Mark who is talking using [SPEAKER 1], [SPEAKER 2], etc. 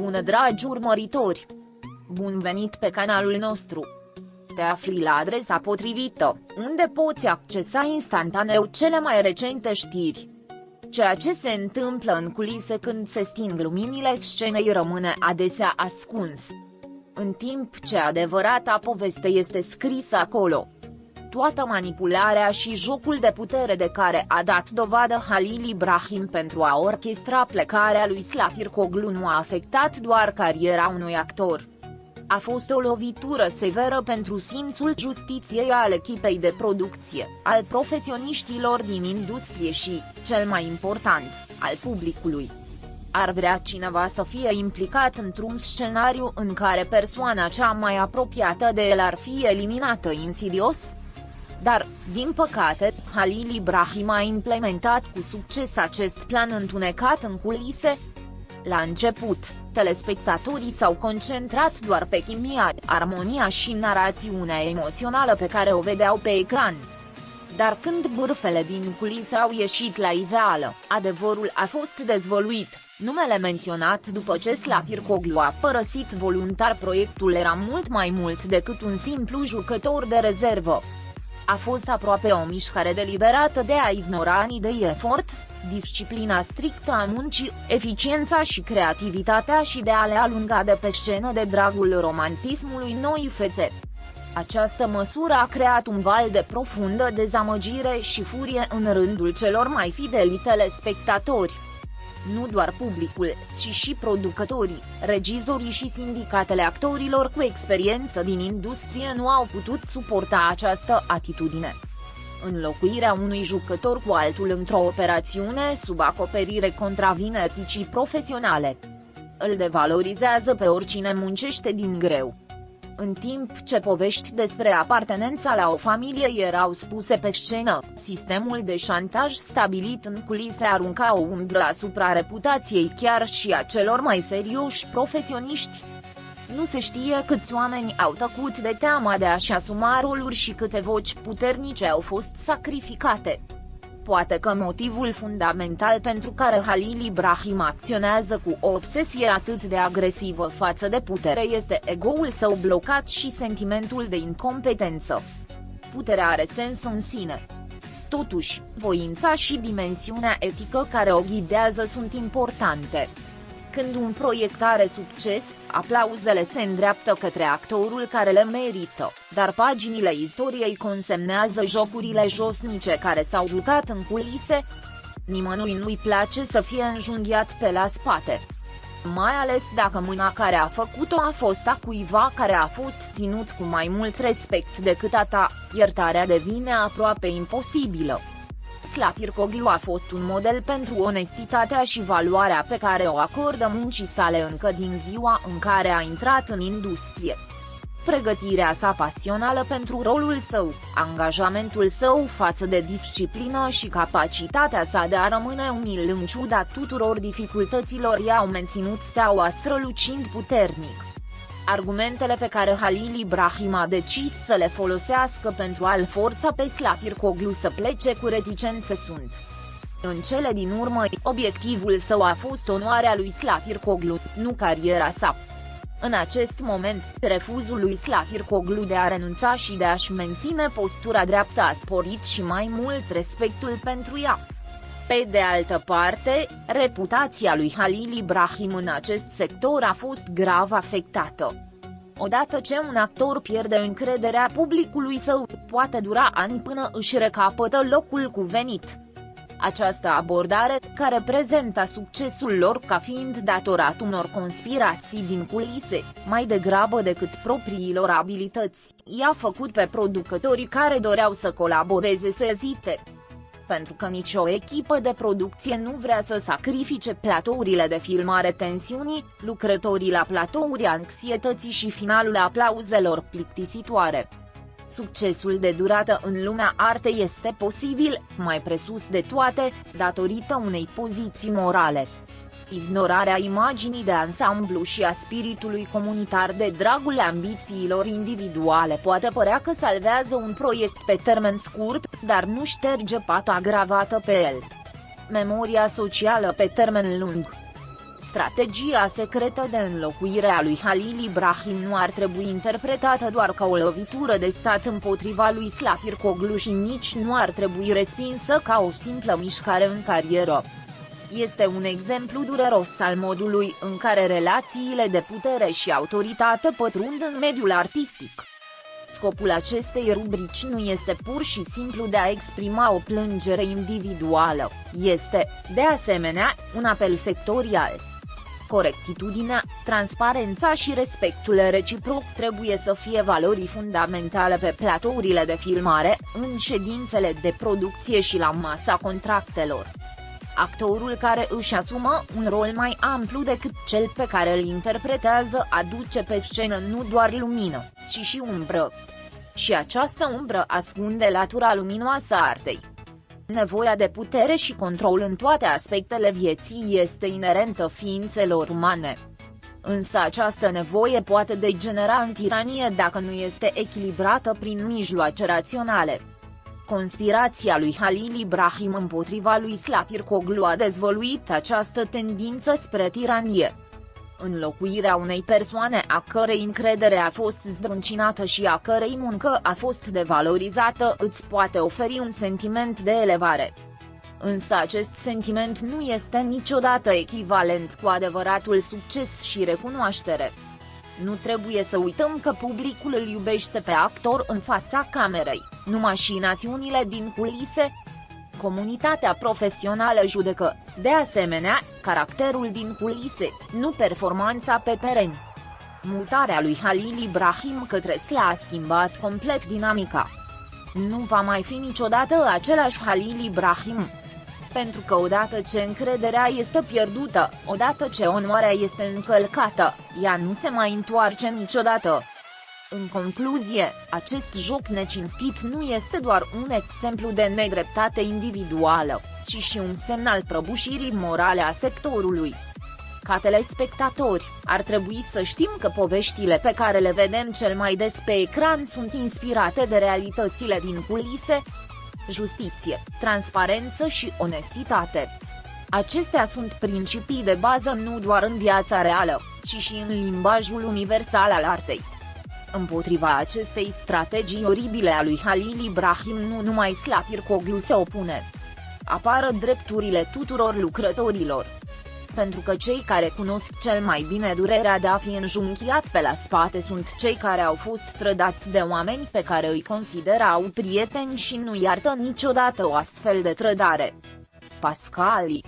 [SPEAKER 1] Bună dragi urmăritori! Bun venit pe canalul nostru! Te afli la adresa potrivită, unde poți accesa instantaneu cele mai recente știri. Ceea ce se întâmplă în culise când se sting luminile scenei rămâne adesea ascuns, în timp ce adevărata poveste este scrisă acolo. Toată manipularea și jocul de putere de care a dat dovadă Halil Ibrahim pentru a orchestra plecarea lui Slatirkoglu nu a afectat doar cariera unui actor. A fost o lovitură severă pentru simțul justiției al echipei de producție, al profesioniștilor din industrie și, cel mai important, al publicului. Ar vrea cineva să fie implicat într-un scenariu în care persoana cea mai apropiată de el ar fi eliminată insidios? Dar, din păcate, Halil Ibrahim a implementat cu succes acest plan întunecat în culise. La început, telespectatorii s-au concentrat doar pe chimia, armonia și narațiunea emoțională pe care o vedeau pe ecran. Dar când bârfele din culise au ieșit la iveală, adevărul a fost dezvăluit. Numele menționat după ce Slatirkoglu a părăsit voluntar proiectul era mult mai mult decât un simplu jucător de rezervă. A fost aproape o mișcare deliberată de a ignora ani de efort, disciplina strictă a muncii, eficiența și creativitatea și de a le alunga de pe scenă de dragul romantismului noi fețe. Această măsură a creat un val de profundă dezamăgire și furie în rândul celor mai fideli telespectatori. Nu doar publicul, ci și producătorii, regizorii și sindicatele actorilor cu experiență din industrie nu au putut suporta această atitudine. Înlocuirea unui jucător cu altul într-o operațiune sub acoperire contravine eticii profesionale. Îl devalorizează pe oricine muncește din greu. În timp ce povești despre apartenența la o familie erau spuse pe scenă, sistemul de șantaj stabilit în culise arunca o umbră asupra reputației chiar și a celor mai serioși profesioniști. Nu se știe câți oameni au tăcut de teama de a-și asuma roluri și câte voci puternice au fost sacrificate. Poate că motivul fundamental pentru care Halil Ibrahim acționează cu o obsesie atât de agresivă față de putere este ego-ul său blocat și sentimentul de incompetență. Puterea are sens în sine. Totuși, voința și dimensiunea etică care o ghidează sunt importante. Când un proiect are succes, aplauzele se îndreaptă către actorul care le merită, dar paginile istoriei consemnează jocurile josnice care s-au jucat în culise. Nimănui nu-i place să fie înjunghiat pe la spate. Mai ales dacă mâna care a făcut-o a fost a cuiva care a fost ținut cu mai mult respect decât a ta, iertarea devine aproape imposibilă. Slatirkoglu a fost un model pentru onestitatea și valoarea pe care o acordă muncii sale încă din ziua în care a intrat în industrie. Pregătirea sa pasională pentru rolul său, angajamentul său față de disciplină și capacitatea sa de a rămâne umil în ciuda tuturor dificultăților i-au menținut steaua strălucind puternic. Argumentele pe care Halil Ibrahim a decis să le folosească pentru a-l forța pe Slatirkoglu să plece cu reticențe sunt: în cele din urmă, obiectivul său a fost onoarea lui Slatirkoglu, nu cariera sa. În acest moment, refuzul lui Slatirkoglu de a renunța și de a-și menține postura dreaptă a sporit și mai mult respectul pentru ea. Pe de altă parte, reputația lui Halil Ibrahim în acest sector a fost grav afectată. Odată ce un actor pierde încrederea publicului său, poate dura ani până își recapătă locul cuvenit. Această abordare, care prezenta succesul lor ca fiind datorat unor conspirații din culise, mai degrabă decât propriilor abilități, i-a făcut pe producătorii care doreau să colaboreze să ezite. Pentru că nicio echipă de producție nu vrea să sacrifice platourile de filmare tensiunii, lucrătorii la platouri anxietății și finalul aplauzelor plictisitoare. Succesul de durată în lumea artei este posibil, mai presus de toate, datorită unei poziții morale. Ignorarea imaginii de ansamblu și a spiritului comunitar de dragul ambițiilor individuale poate părea că salvează un proiect pe termen scurt, dar nu șterge pata gravată pe el. Memoria socială pe termen lung. strategia secretă de înlocuire a lui Halil Ibrahim nu ar trebui interpretată doar ca o lovitură de stat împotriva lui Slatyrkoglu și nici nu ar trebui respinsă ca o simplă mișcare în carieră. Este un exemplu dureros al modului în care relațiile de putere și autoritate pătrund în mediul artistic. Scopul acestei rubrici nu este pur și simplu de a exprima o plângere individuală, este, de asemenea, un apel sectorial. Corectitudinea, transparența și respectul reciproc trebuie să fie valori fundamentale pe platourile de filmare, în ședințele de producție și la masa contractelor. Actorul care își asumă un rol mai amplu decât cel pe care îl interpretează aduce pe scenă nu doar lumină, ci și umbră. Și această umbră ascunde latura luminoasă a artei. Nevoia de putere și control în toate aspectele vieții este inerentă ființelor umane. Însă această nevoie poate degenera în tiranie dacă nu este echilibrată prin mijloace raționale. Conspirația lui Halil Ibrahim împotriva lui Slatyrkoglu a dezvăluit această tendință spre tiranie. Înlocuirea unei persoane a cărei încredere a fost zdruncinată și a cărei muncă a fost devalorizată îți poate oferi un sentiment de elevare. Însă acest sentiment nu este niciodată echivalent cu adevăratul succes și recunoaștere. Nu trebuie să uităm că publicul îl iubește pe actor în fața camerei, nu mașinațiunile din culise. Comunitatea profesională judecă, de asemenea, caracterul din culise, nu performanța pe teren. Mutarea lui Halil Ibrahim către SLA a schimbat complet dinamica. Nu va mai fi niciodată același Halil Ibrahim. Pentru că odată ce încrederea este pierdută, odată ce onoarea este încălcată, ea nu se mai întoarce niciodată. În concluzie, acest joc necinstit nu este doar un exemplu de nedreptate individuală, ci și un semn al prăbușirii morale a sectorului. Ca telespectatori, ar trebui să știm că poveștile pe care le vedem cel mai des pe ecran sunt inspirate de realitățile din culise. Justiție, transparență și onestitate. Acestea sunt principii de bază nu doar în viața reală, ci și în limbajul universal al artei. Împotriva acestei strategii oribile a lui Halil Ibrahim nu numai Slatyrkoglu se opune. Apară drepturile tuturor lucrătorilor. Pentru că cei care cunosc cel mai bine durerea de a fi înjunghiat pe la spate sunt cei care au fost trădați de oameni pe care îi considerau prieteni și nu iartă niciodată o astfel de trădare. Pascali